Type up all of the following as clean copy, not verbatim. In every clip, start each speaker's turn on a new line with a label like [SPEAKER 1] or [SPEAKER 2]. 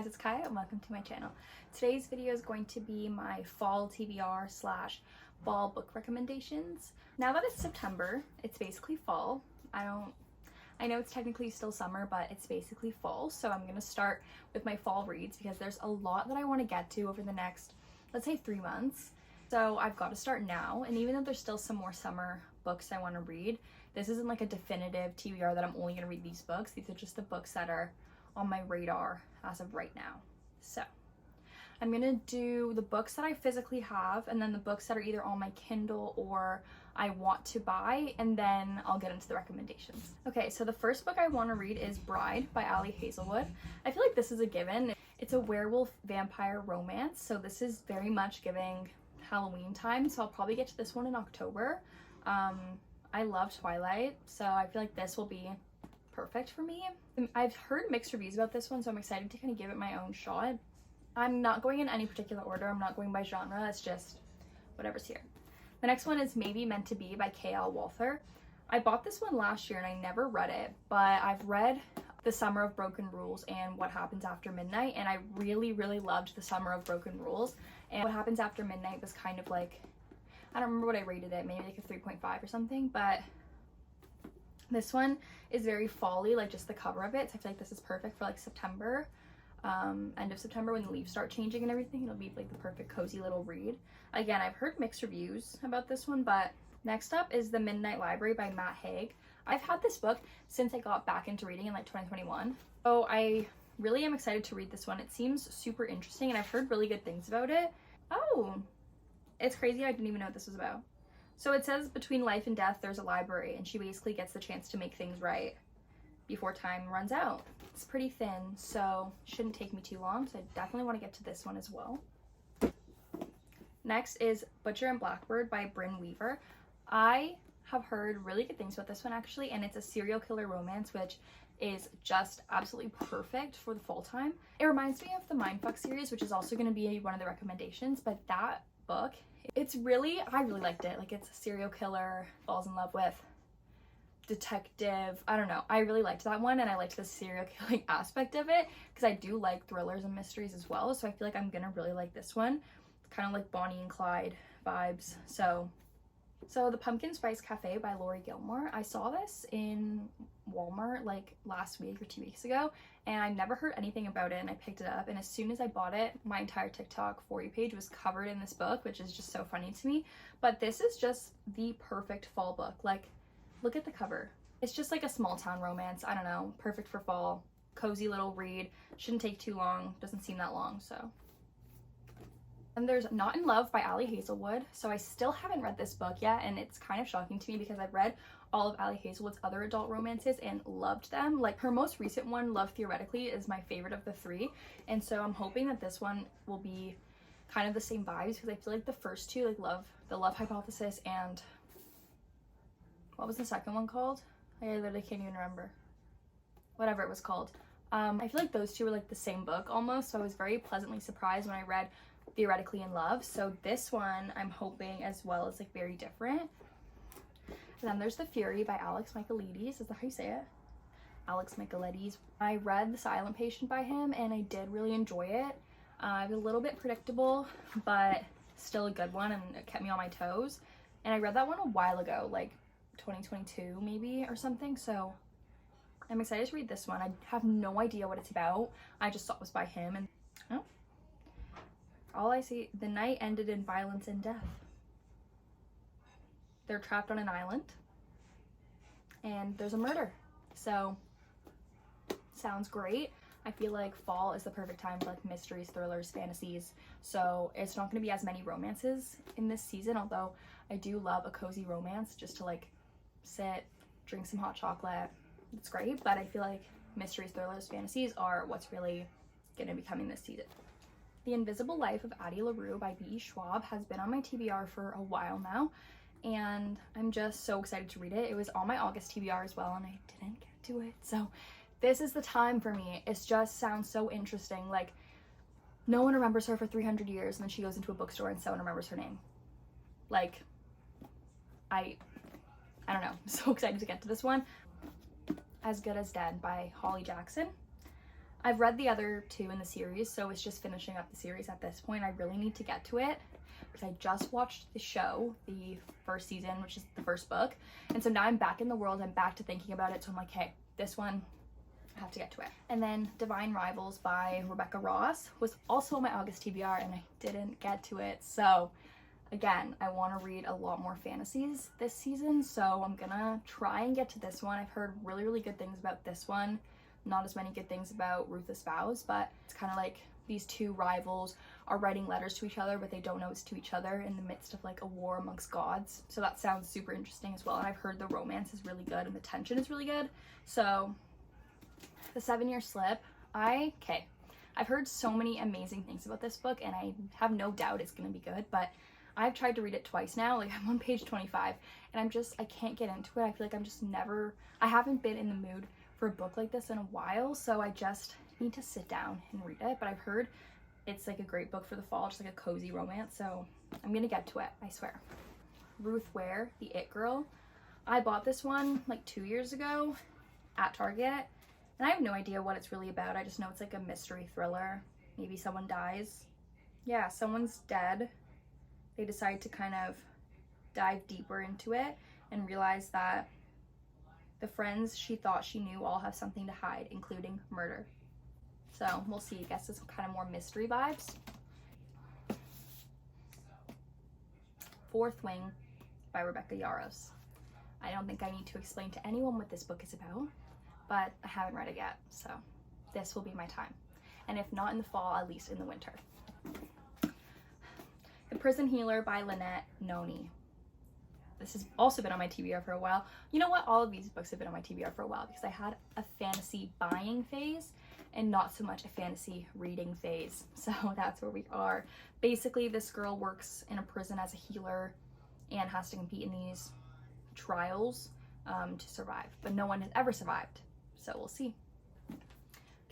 [SPEAKER 1] guys, it's Kaya and welcome to my channel. Today's video is going to be my fall TBR slash fall book recommendations. Now that it's September, it's basically fall. I know it's technically still summer, but it's basically fall. So I'm gonna start with my fall reads because there's a lot that I want to get to over the next, let's say 3 months. So I've got to start now. And even though there's still some more summer books I want to read, this isn't like a definitive TBR that I'm only gonna read these books. These are just the books that are on my radar as of right now. So I'm gonna do the books that I physically have and then the books that are either on my Kindle or I want to buy, and then I'll get into the recommendations. Okay, so the first book I want to read is Bride by Ali Hazelwood. I feel like this is a given. It's a werewolf vampire romance, so this is very much giving Halloween time, so I'll probably get to this one in October. I love Twilight, so I feel like this will be perfect for me. I've heard mixed reviews about this one, so I'm excited to kind of give it my own shot. I'm not going in any particular order. I'm not going by genre. It's just whatever's here. The next one is Maybe Meant to Be by K.L. Walther. I bought this one last year and I never read it, but I've read The Summer of Broken Rules and What Happens After Midnight, and I really loved The Summer of Broken Rules. And What Happens After Midnight was kind of like, I don't remember what I rated it, maybe like a 3.5 or something, but this one is very fall-y, like just the cover of it. So I feel like this is perfect for like September, end of September when the leaves start changing and everything. It'll be like the perfect cozy little read. Again, I've heard mixed reviews about this one, but next up is The Midnight Library by Matt Haig. I've had this book since I got back into reading in like 2021. So I really am excited to read this one. It seems super interesting and I've heard really good things about it. Oh, it's crazy. I didn't even know what this was about. So it says between life and death, there's a library, and she basically gets the chance to make things right before time runs out. It's pretty thin, so shouldn't take me too long, so I definitely want to get to this one as well. Next is Butcher and Blackbird by Brynne Weaver. I have heard really good things about this one actually, and it's a serial killer romance, which is just absolutely perfect for the fall time. It reminds me of the Mindfuck series, which is also going to be one of the recommendations, but that book, I really liked it. Like, it's a serial killer falls in love with detective. I don't know. I really liked that one, and I liked the serial killing aspect of it because I do like thrillers and mysteries as well. So I feel like I'm gonna really like this one. It's kind of like Bonnie and Clyde vibes. So The Pumpkin Spice Cafe by Laurie Gilmore. I saw this in Walmart like last week or 2 weeks ago, and I never heard anything about it, and I picked it up, and as soon as I bought it, my entire TikTok For You page was covered in this book, which is just so funny to me. But this is just the perfect fall book. Like, look at the cover. It's just like a small town romance. I don't know, perfect for fall. Cozy little read. Shouldn't take too long. Doesn't seem that long, so. And there's Not in Love by Ali Hazelwood. So I still haven't read this book yet, and it's kind of shocking to me because I've read all of Ali Hazelwood's other adult romances and loved them. Like, her most recent one, Love Theoretically, is my favorite of the 3, and so I'm hoping that this one will be kind of the same vibes because I feel like the first two, like The Love Hypothesis and what was the second one called? I literally can't even remember. Whatever it was called. I feel like those two were like the same book almost, so I was very pleasantly surprised when I read Theoretically in Love. So this one I'm hoping as well is like very different. And then there's The Fury by Alex Michaelides. Is that how you say it? Alex Michaelides. I read The Silent Patient by him and I did really enjoy it. It was a little bit predictable, but still a good one, and it kept me on my toes. And I read that one a while ago, like 2022 maybe or something, so I'm excited to read this one. I have no idea what it's about. I just saw it was by him, and oh, all I see, the night ended in violence and death. They're trapped on an island and there's a murder. So sounds great. I feel like fall is the perfect time for like mysteries, thrillers, fantasies. So it's not going to be as many romances in this season, although I do love a cozy romance just to like sit, drink some hot chocolate. It's great, but I feel like mysteries, thrillers, fantasies are what's really going to be coming this season. The Invisible Life of Addie LaRue by B.E. Schwab has been on my TBR for a while now, and I'm just so excited to read it. It was on my August TBR as well, and I didn't get to it, so this is the time for me. It just sounds so interesting. Like, no one remembers her for 300 years, and then she goes into a bookstore and someone remembers her name. Like, I don't know. I'm so excited to get to this one. As Good as Dead by Holly Jackson. I've read the other two in the series, so it's just finishing up the series at this point. I really need to get to it because I just watched the show, the first season, which is the first book. And so now I'm back in the world, I'm back to thinking about it. So I'm like, hey, this one, I have to get to it. And then Divine Rivals by Rebecca Ross was also on my August TBR and I didn't get to it. So again, I want to read a lot more fantasies this season, so I'm gonna try and get to this one. I've heard really, really good things about this one. Not as many good things about Ruthless Vows, but it's kind of like these two rivals are writing letters to each other, but they don't know it's to each other in the midst of like a war amongst gods. So that sounds super interesting as well. And I've heard the romance is really good and the tension is really good. So The 7-Year Slip, I've heard so many amazing things about this book and I have no doubt it's gonna be good, but I've tried to read it twice now. Like, I'm on page 25 and I can't get into it. I feel like I haven't been in the mood for a book like this in a while, so I just need to sit down and read it. But I've heard it's like a great book for the fall, just like a cozy romance, so I'm gonna get to it, I swear. Ruth Ware, The It Girl. I bought this one like 2 years ago at Target, and I have no idea what it's really about. I just know it's like a mystery thriller. Maybe someone dies. Yeah, someone's dead. They decide to kind of dive deeper into it and realize that the friends she thought she knew all have something to hide, including murder. So we'll see. I guess it's kind of more mystery vibes. Fourth Wing by Rebecca Yarros. I don't think I need to explain to anyone what this book is about, but I haven't read it yet, so this will be my time. And if not in the fall, at least in the winter. The Prison Healer by Lynette Noni. This has also been on my TBR for a while. You know what? All of these books have been on my TBR for a while because I had a fantasy buying phase and not so much a fantasy reading phase. So that's where we are. Basically, this girl works in a prison as a healer and has to compete in these trials to survive. But no one has ever survived. So we'll see.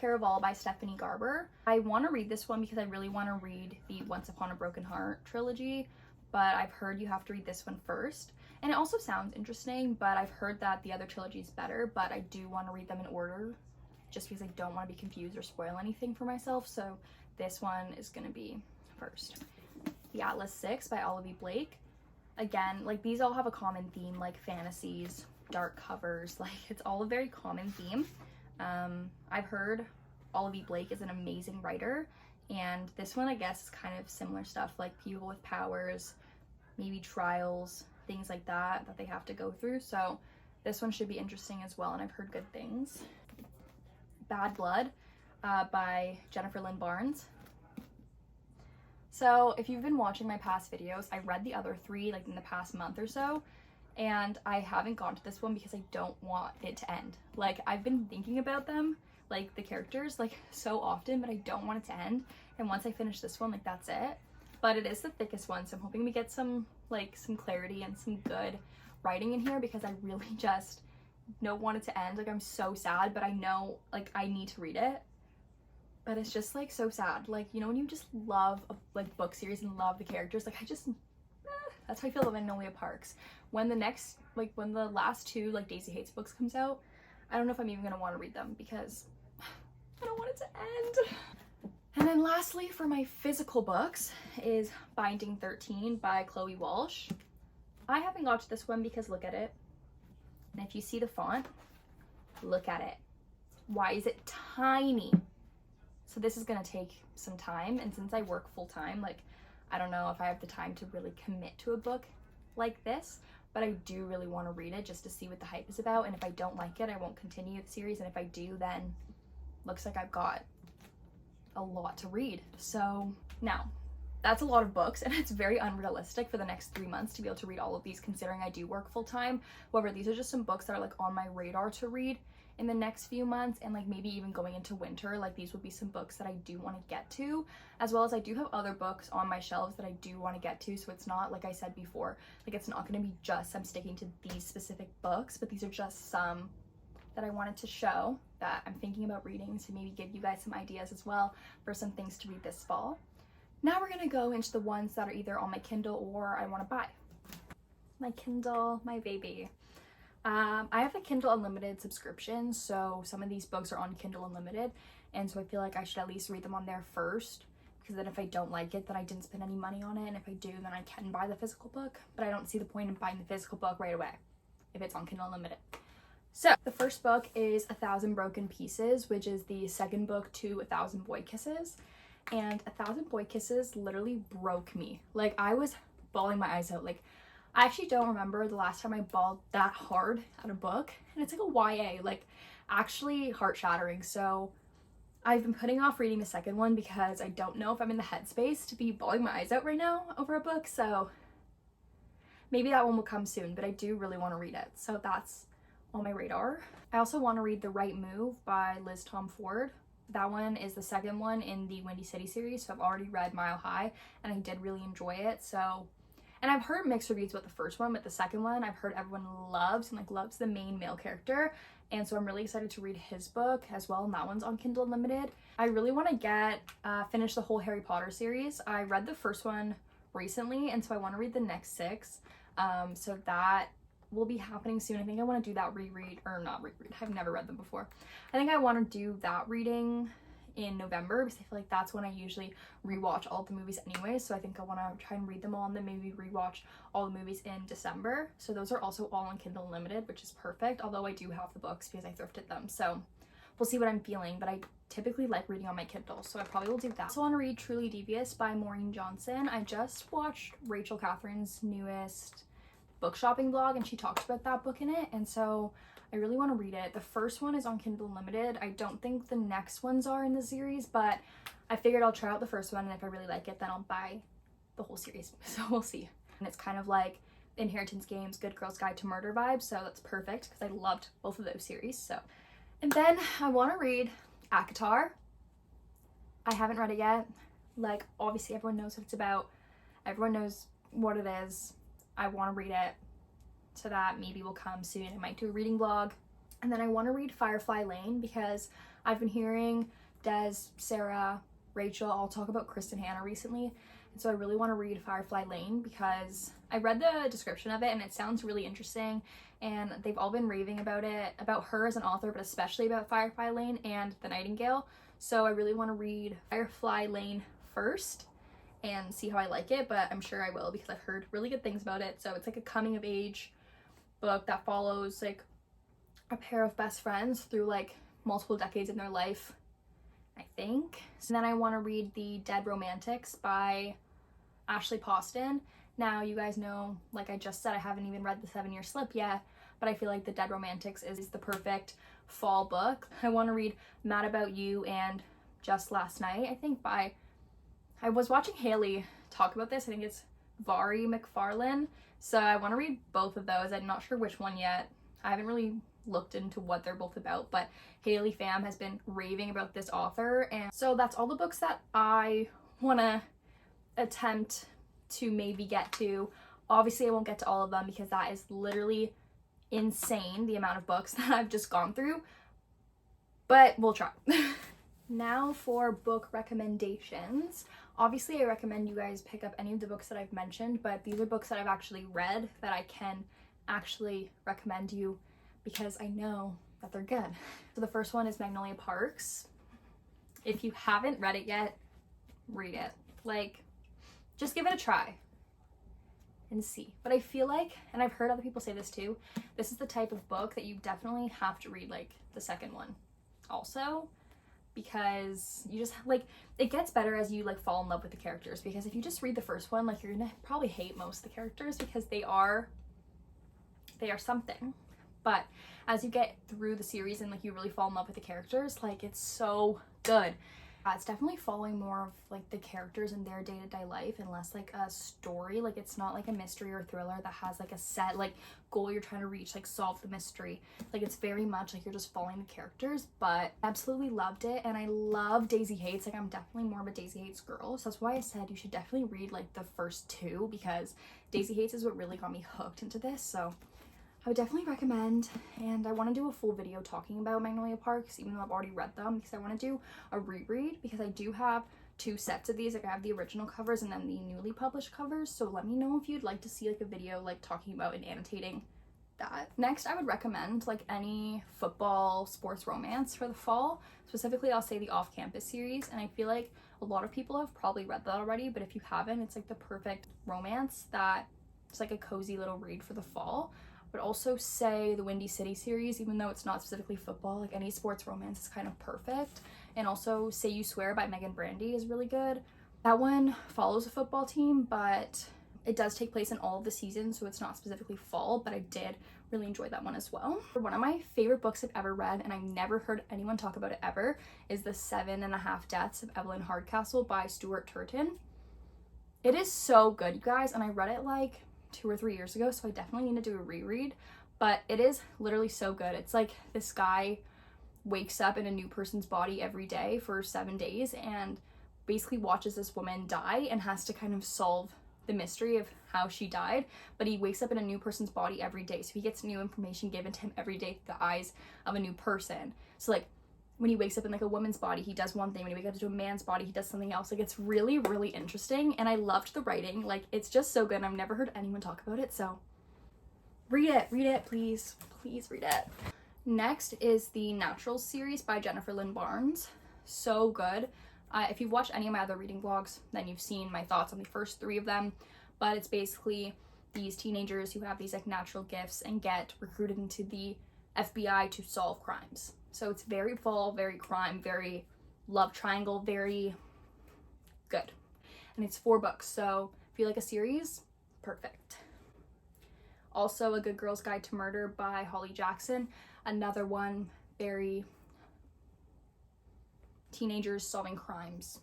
[SPEAKER 1] Caraval by Stephanie Garber. I want to read this one because I really want to read the Once Upon a Broken Heart trilogy, but I've heard you have to read this one first. And it also sounds interesting, but I've heard that the other trilogy is better, but I do want to read them in order just because I don't want to be confused or spoil anything for myself. So this one is going to be first. The Atlas 6 by Olivia Blake. Again, like these all have a common theme, like fantasies, dark covers, like it's all a very common theme. I've heard Olivia Blake is an amazing writer, and this one I guess is kind of similar stuff, like people with powers, maybe trials, things like that they have to go through. So this one should be interesting as well, and I've heard good things. Bad Blood by Jennifer Lynn Barnes. So if you've been watching my past videos, I read the other three like in the past month or so, and I haven't gone to this one because I don't want it to end. Like, I've been thinking about them, like the characters, like so often, but I don't want it to end. And once I finish this one, like that's it. But it is the thickest one, so I'm hoping we get some clarity and some good writing in here because I really just don't want it to end. Like, I'm so sad, but I know like I need to read it. But it's just like so sad. Like, you know, when you just love a like book series and love the characters, like that's how I feel about Magnolia Parks. When the last two like Daisy Hates books comes out, I don't know if I'm even gonna want to read them because I don't want it to end. And then lastly, for my physical books is Binding 13 by Chloe Walsh. I haven't got to this one because look at it. And if you see the font, look at it. Why is it tiny? So this is gonna take some time, and since I work full time, like I don't know if I have the time to really commit to a book like this, but I do really want to read it just to see what the hype is about, and if I don't like it, I won't continue the series, and if I do, then looks like I've got a lot to read. So now, that's a lot of books, and it's very unrealistic for the next 3 months to be able to read all of these considering I do work full time. However, these are just some books that are like on my radar to read in the next few months, and like maybe even going into winter, like these would be some books that I do want to get to, as well as I do have other books on my shelves that I do want to get to. So it's not, like I said before, like it's not going to be just I'm sticking to these specific books, but these are just some that I wanted to show that I'm thinking about reading to maybe give you guys some ideas as well for some things to read this fall. Now we're gonna go into the ones that are either on my Kindle or I want to buy. My Kindle, my baby. I have a Kindle Unlimited subscription, so some of these books are on Kindle Unlimited, and so I feel like I should at least read them on there first, because then if I don't like it, then I didn't spend any money on it, and if I do, then I can buy the physical book. But I don't see the point in buying the physical book right away if it's on Kindle Unlimited. So the first book is 1,000 Broken Pieces, which is the second book to 1,000 Boy Kisses. And 1,000 Boy Kisses literally broke me. Like, I was bawling my eyes out. Like, I actually don't remember the last time I bawled that hard at a book. And it's like a YA, like actually heart shattering. So I've been putting off reading the second one because I don't know if I'm in the headspace to be bawling my eyes out right now over a book. So maybe that one will come soon, but I do really want to read it. So that's on my radar. I also want to read The Right Move by Liz Tom Ford. That one is the second one in the Windy City series, so I've already read Mile High and I did really enjoy it. So, and I've heard mixed reviews about the first one, but the second one I've heard everyone loves, and like loves the main male character, and so I'm really excited to read his book as well, and that one's on Kindle Unlimited. I really want to finish the whole Harry Potter series. I read the first one recently, and so I want to read the next 6. So that will be happening soon. I think I want to do that I've never read them before. I think I want to do that reading in November, because I feel like that's when I usually rewatch all the movies anyway. So I think I want to try and read them all, and then maybe rewatch all the movies in December. So those are also all on Kindle Unlimited, which is perfect, although I do have the books because I thrifted them. So we'll see what I'm feeling, but I typically like reading on my Kindle, so I probably will do that. I also want to read Truly Devious by Maureen Johnson. I just watched Rachel Catherine's newest book shopping vlog, and she talks about that book in it, and so I really want to read it. The first one is on Kindle Unlimited. I don't think the next ones are in the series, but I figured I'll try out the first one, and if I really like it, then I'll buy the whole series. So we'll see. And it's kind of like Inheritance Games, Good Girl's Guide to Murder vibes, so that's perfect because I loved both of those series. So, and then I want to read ACOTAR. I haven't read it yet. Like, obviously everyone knows what it's about. Everyone knows what it is. I want to read it, so that maybe will come soon. I might do a reading vlog. And then I want to read Firefly Lane, because I've been hearing Des, Sarah, Rachel all talk about Kristen Hanna recently, and so I really want to read Firefly Lane because I read the description of it and it sounds really interesting, and they've all been raving about it, about her as an author, but especially about Firefly Lane and The Nightingale. So I really want to read Firefly Lane first and see how I like it, but I'm sure I will because I've heard really good things about it. So it's like a coming of age book that follows like a pair of best friends through like multiple decades in their life, I think. So then I want to read The Dead Romantics by Ashley Poston. Now, you guys know, like I just said, I haven't even read The 7-Year Slip yet, but I feel like The Dead Romantics is the perfect fall book. I want to read Mad About You and Just Last Night, I think, by, I was watching Haley talk about this, I think it's Vari McFarlane. So I want to read both of those. I'm not sure which one yet. I haven't really looked into what they're both about, but Haley Pham has been raving about this author, and so that's all the books that I want to attempt to maybe get to. Obviously I won't get to all of them because that is literally insane, the amount of books that I've just gone through, but we'll try. Now for book recommendations. Obviously I recommend you guys pick up any of the books that I've mentioned, but these are books that I've actually read that I can actually recommend you because I know that they're good. So the first one is Magnolia Parks. If you haven't read it yet, read it. Like, just give it a try and see. But I feel like, and I've heard other people say this too, this is the type of book that you definitely have to read like the second one also, because you just like, it gets better as you like fall in love with the characters, because if you just read the first one, like you're gonna probably hate most of the characters because they are something. But as you get through the series and like you really fall in love with the characters, like it's so good. It's definitely following more of like the characters in their day-to-day life and less like a story. Like it's not like a mystery or thriller that has like a set like goal you're trying to reach, like solve the mystery. Like it's very much like you're just following the characters. But absolutely loved it, and I love Daisy Hates. Like I'm definitely more of a Daisy Hates girl, so that's why I said you should definitely read like the first two, because Daisy Hates is what really got me hooked into this. So I would definitely recommend, and I want to do a full video talking about Magnolia Parks, even though I've already read them, because I want to do a reread, because I do have 2 sets of these. Like I have the original covers and then the newly published covers, so let me know if you'd like to see like a video like talking about and annotating that. Next, I would recommend like any football sports romance for the fall. Specifically, I'll say the Off-Campus series, and I feel like a lot of people have probably read that already, but if you haven't, it's like the perfect romance that it's like a cozy little read for the fall. But also say the Windy City series, even though it's not specifically football, like any sports romance is kind of perfect. And also Say You Swear by Megan Brandy is really good. That one follows a football team, but it does take place in all of the seasons, so it's not specifically fall, but I did really enjoy that one as well. One of my favorite books I've ever read, and I've never heard anyone talk about it ever, is The 7.5 Deaths of Evelyn Hardcastle by Stuart Turton. It is so good, you guys, and I read it like 2 or 3 years ago, so I definitely need to do a reread, but it is literally so good. It's like this guy wakes up in a new person's body every day for 7 days and basically watches this woman die and has to kind of solve the mystery of how she died, but he wakes up in a new person's body every day, so he gets new information given to him every day through the eyes of a new person. So like when he wakes up in like a woman's body, he does one thing. When he wakes up into a man's body, he does something else. Like it's really, really interesting, and I loved the writing. Like it's just so good, and I've never heard anyone talk about it, so read it, please read it. Next is the Naturals series by Jennifer Lynn Barnes. So good. If you've watched any of my other reading vlogs, then you've seen my thoughts on the first 3 of them, but it's basically these teenagers who have these like natural gifts and get recruited into the FBI to solve crimes. So it's very fall, very crime, very love triangle, very good. And it's 4 books, so if you like a series, perfect. Also, A Good Girl's Guide to Murder by Holly Jackson. Another one, very teenagers solving crimes.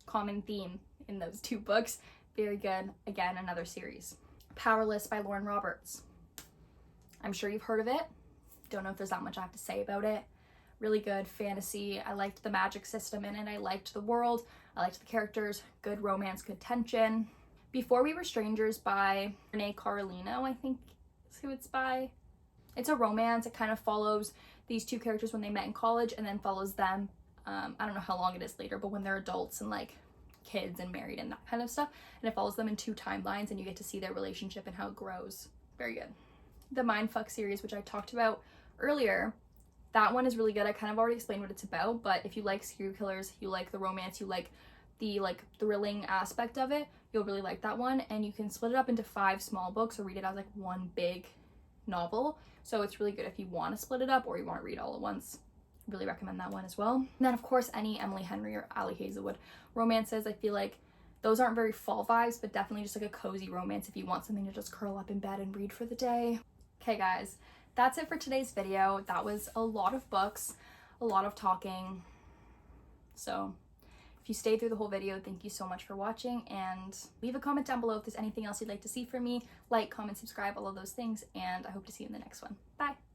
[SPEAKER 1] Common theme in those 2 books. Very good. Again, another series. Powerless by Lauren Roberts. I'm sure you've heard of it. Don't know if there's that much I have to say about it. Really good fantasy. I liked the magic system in it. I liked the world. I liked the characters. Good romance, good tension. Before We Were Strangers by Renee Carolino, I think is who it's by. It's a romance. It kind of follows these 2 characters when they met in college and then follows them I don't know how long it is later, but when they're adults and like kids and married and that kind of stuff, and it follows them in 2 timelines and you get to see their relationship and how it grows. Very good. The Mindfuck series, which I talked about earlier, that one is really good. I kind of already explained what it's about, but if you like serial killers, you like the romance, you like the like thrilling aspect of it, you'll really like that one. And you can split it up into 5 small books or read it as like one big novel, so it's really good if you want to split it up or you want to read all at once. Really recommend that one as well. And then of course any Emily Henry or Ali Hazelwood romances. I feel like those aren't very fall vibes, but definitely just like a cozy romance if you want something to just curl up in bed and read for the day. Okay guys, that's it for today's video. That was a lot of books, a lot of talking. So if you stayed through the whole video, thank you so much for watching, and leave a comment down below if there's anything else you'd like to see from me. Like, comment, subscribe, all of those things, and I hope to see you in the next one. Bye!